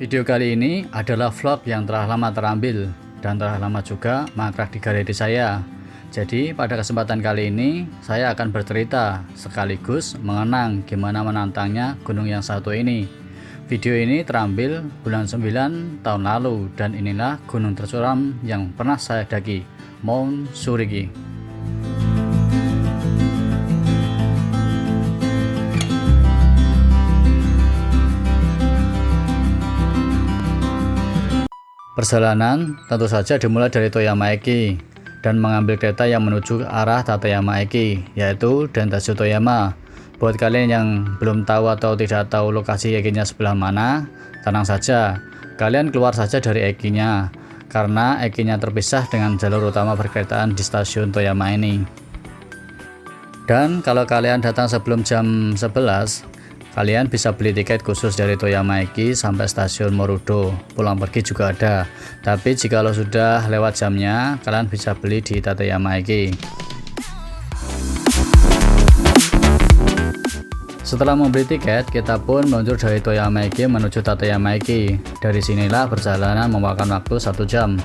Video kali ini adalah vlog yang telah lama terambil dan telah lama juga mangkrak di galeri saya. Jadi pada kesempatan kali ini saya akan bercerita sekaligus mengenang gimana menantangnya gunung yang satu ini. Video ini terambil bulan 9 tahun lalu dan inilah gunung tercuram yang pernah saya daki, Mount Surigi. Perjalanan tentu saja dimulai dari Toyama Eki dan mengambil kereta yang menuju ke arah Tateyama Eki, yaitu Dentasu Toyama. Buat kalian yang belum tahu atau tidak tahu lokasi Ekinya sebelah mana, tenang saja, kalian keluar saja dari Ekinya karena Ekinya terpisah dengan jalur utama perkeretaan di stasiun Toyama ini. Dan kalau kalian datang sebelum jam 11, kalian bisa beli tiket khusus dari Toyama Eki sampai stasiun Morudo. Pulang pergi juga ada. Tapi jika lo sudah lewat jamnya, kalian bisa beli di Tateyama Eki. Setelah membeli tiket, kita pun meluncur dari Toyama Eki menuju Tateyama Eki. Dari sinilah perjalanan memakan waktu 1 jam.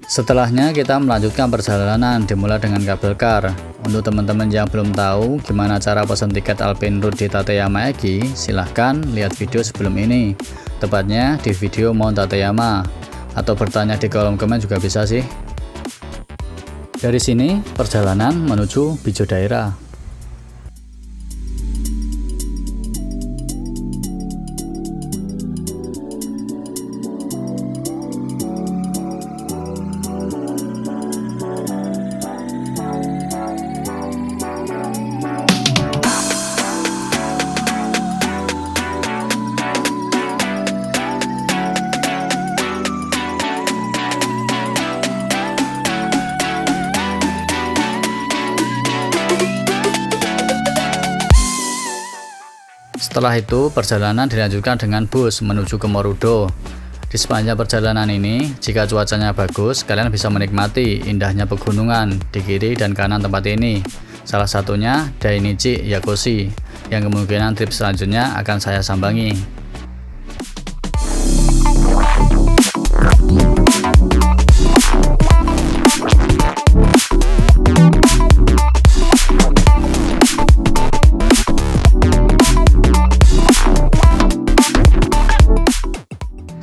Setelahnya kita melanjutkan perjalanan dimulai dengan kabel car. Untuk teman-teman yang belum tahu gimana cara pesan tiket Alpine Route di Tateyama Eki, silahkan lihat video sebelum ini, tepatnya di video Mount Tateyama, atau bertanya di kolom komen juga bisa sih. Dari sini perjalanan menuju Bijo Daerah. Setelah itu perjalanan dilanjutkan dengan bus menuju ke Morudo. Di sepanjang perjalanan ini, jika cuacanya bagus, kalian bisa menikmati indahnya pegunungan di kiri dan kanan tempat ini. Salah satunya Dainichi Yakushi, yang kemungkinan trip selanjutnya akan saya sambangi.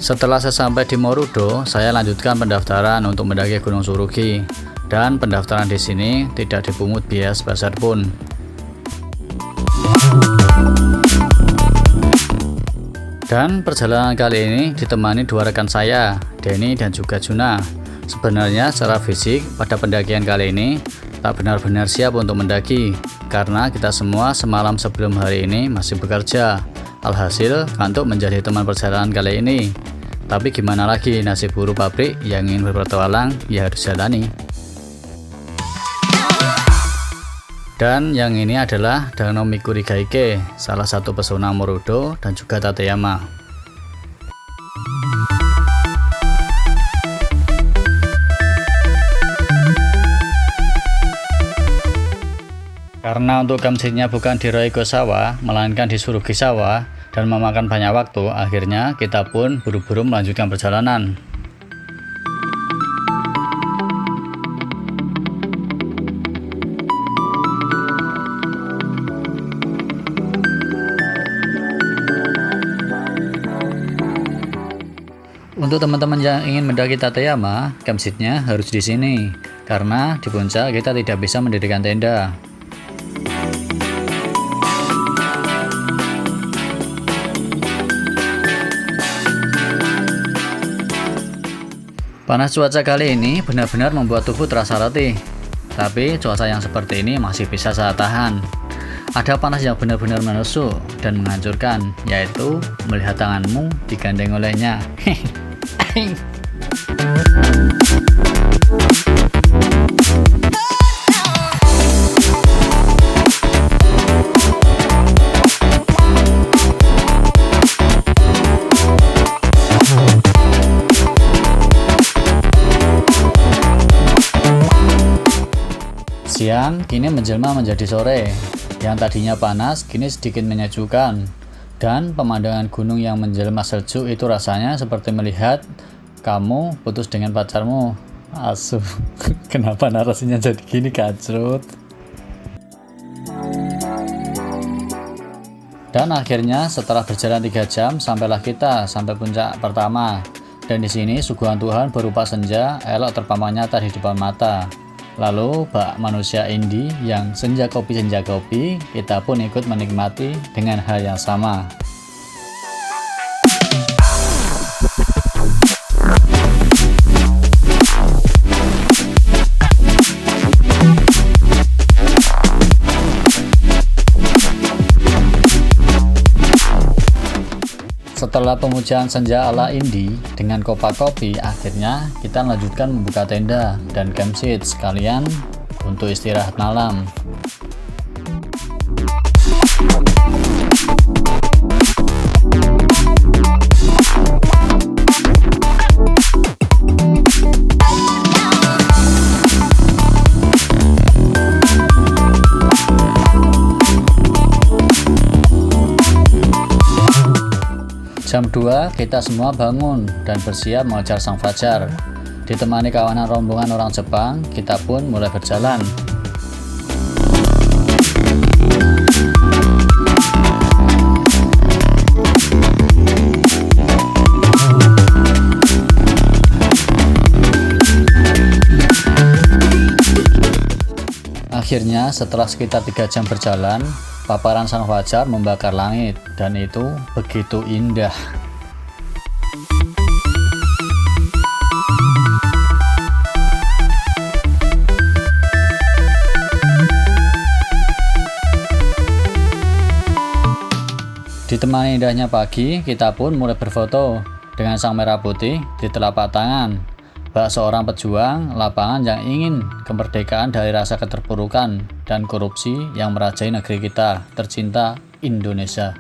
Setelah saya sampai di Morudo, saya lanjutkan pendaftaran untuk mendaki Gunung Surugi, dan pendaftaran di sini tidak dipungut biaya sebesar pun. Dan perjalanan kali ini ditemani dua rekan saya, Denny dan juga Juna. Sebenarnya secara fisik pada pendakian kali ini tak benar-benar siap untuk mendaki, karena kita semua semalam sebelum hari ini masih bekerja. Alhasil ngantuk menjadi teman perjalanan kali ini. Tapi gimana lagi, nasib buruh pabrik yang ingin berpetualang ya harus jalani. Dan yang ini adalah Danau Mikuri Gaike, salah satu pesona Morudo dan juga Tateyama. Karena untuk kamsitnya bukan di Roigosawa, melainkan di Surugisawa dan memakan banyak waktu, akhirnya kita pun buru-buru melanjutkan perjalanan. Untuk teman-teman yang ingin mendaki Tateyama, kamsitnya harus di sini, karena di puncak kita tidak bisa mendirikan tenda. Panas cuaca kali ini benar-benar membuat tubuh terasa letih. Tapi cuaca yang seperti ini masih bisa saya tahan. Ada panas yang benar-benar menusuk dan menghancurkan, yaitu melihat tanganmu digandeng olehnya. Siang kini menjelma menjadi sore. Yang tadinya panas, kini sedikit menyejukkan. Dan pemandangan gunung yang menjelma salju itu rasanya seperti melihat kamu putus dengan pacarmu. Asu, kenapa narasinya jadi gini, kacrut? Dan akhirnya setelah berjalan 3 jam, sampailah kita sampai puncak pertama. Dan di sini suguhan Tuhan berupa senja elok terpampang nyata di depan mata. Lalu bak manusia indie yang senja kopi, kita pun ikut menikmati dengan hal yang sama. Setelah pemujaan senja ala indie dengan kopa kopi, akhirnya kita lanjutkan membuka tenda dan campsite sekalian untuk istirahat malam. Jam 2 kita semua bangun dan bersiap mengejar sang fajar. Ditemani kawanan rombongan orang Jepang, kita pun mulai berjalan. Akhirnya setelah sekitar 3 jam berjalan, paparan sang fajar membakar langit, dan itu begitu indah. Ditemani indahnya pagi, kita pun mulai berfoto dengan sang merah putih di telapak tangan. Bak seorang pejuang lapangan yang ingin kemerdekaan dari rasa keterpurukan dan korupsi yang merajai negeri kita tercinta, Indonesia.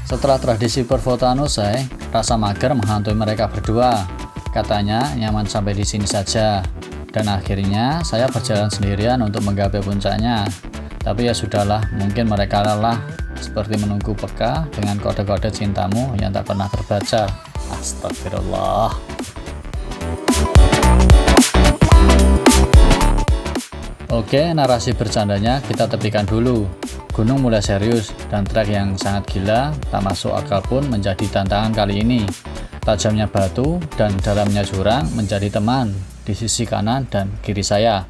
Setelah tradisi perfotoan usai, rasa mager menghantui mereka berdua. Katanya nyaman sampai di sini saja. Dan akhirnya saya berjalan sendirian untuk menggapai puncaknya. Tapi ya sudahlah, mungkin mereka lelah, seperti menunggu peka dengan kode-kode cintamu yang tak pernah terbaca. Astagfirullah. Oke, narasi bercandanya kita tepikan dulu. Gunung mulai serius dan trek yang sangat gila, tak masuk akal pun menjadi tantangan kali ini. Tajamnya batu dan dalamnya jurang menjadi teman di sisi kanan dan kiri saya.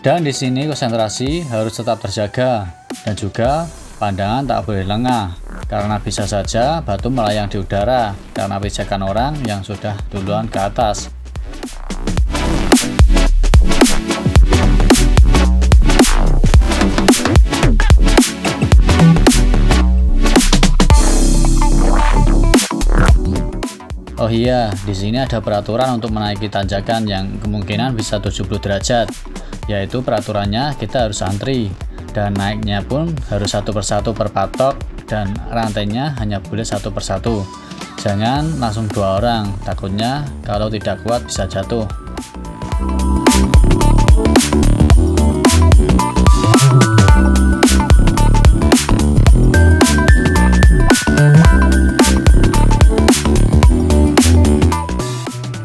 Dan di sini konsentrasi harus tetap terjaga dan juga pandangan tak boleh lengah karena bisa saja batu melayang di udara karena pijakan orang yang sudah duluan ke atas. Oh iya, di sini ada peraturan untuk menaiki tanjakan yang kemungkinan bisa 70 derajat. Yaitu peraturannya kita harus antri dan naiknya pun harus satu persatu per patok dan rantainya hanya boleh satu persatu. Jangan langsung 2 orang, takutnya kalau tidak kuat bisa jatuh.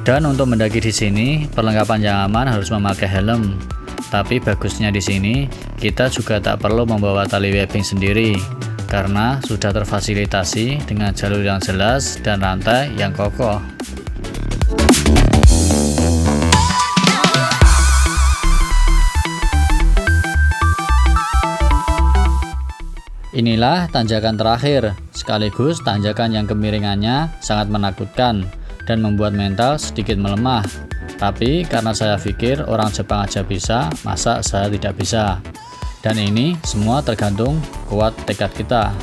Dan untuk mendaki di sini, perlengkapan yang aman harus memakai helm. Tapi bagusnya di sini, kita juga tak perlu membawa tali webbing sendiri, karena sudah terfasilitasi dengan jalur yang jelas dan rantai yang kokoh. Inilah tanjakan terakhir, sekaligus tanjakan yang kemiringannya sangat menakutkan dan membuat mental sedikit melemah. Tapi karena saya pikir orang Jepang aja bisa, masa saya tidak bisa? Dan ini semua tergantung kuat tekad kita.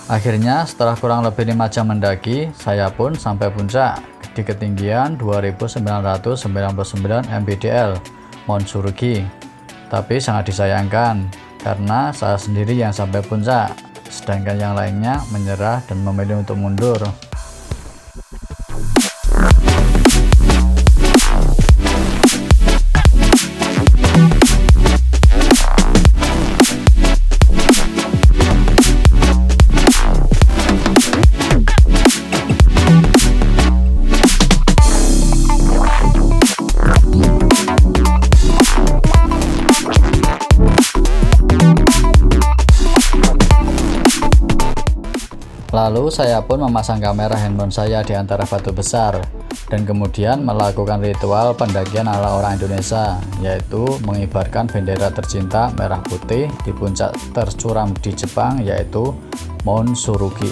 Akhirnya setelah kurang lebih 5 jam mendaki, saya pun sampai puncak di ketinggian 2999 mdpl Mount Tsurugi. Tapi sangat disayangkan karena saya sendiri yang sampai puncak, sedangkan yang lainnya menyerah dan memilih untuk mundur. Lalu saya pun memasang kamera handphone saya di antara batu besar dan kemudian melakukan ritual pendakian ala orang Indonesia, yaitu mengibarkan bendera tercinta merah putih di puncak tercuram di Jepang, yaitu Mount Tsurugi.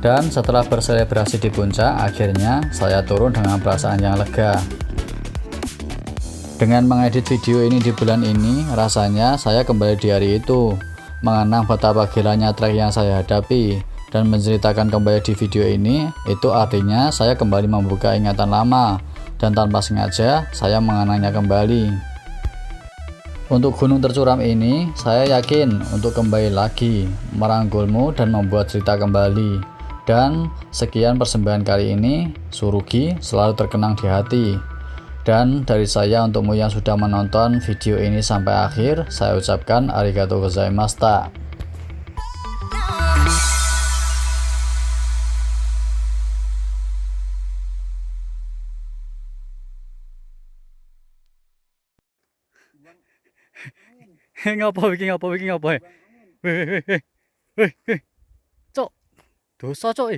Dan setelah berselebrasi di puncak, akhirnya saya turun dengan perasaan yang lega. Dengan mengedit video ini di bulan ini, rasanya saya kembali di hari itu, mengenang betapa gilanya trek yang saya hadapi, dan menceritakan kembali di video ini, itu artinya saya kembali membuka ingatan lama, dan tanpa sengaja saya mengenangnya kembali. Untuk gunung tercuram ini, saya yakin untuk kembali lagi, merangkulmu dan membuat cerita kembali. Dan sekian persembahan kali ini, Tsurugi selalu terkenang di hati. Dan dari saya untukmu yang sudah menonton video ini sampai akhir, saya ucapkan arigatou gozaimashita. Ngapa iki ngapa? Weh. Cok. Dosa cok.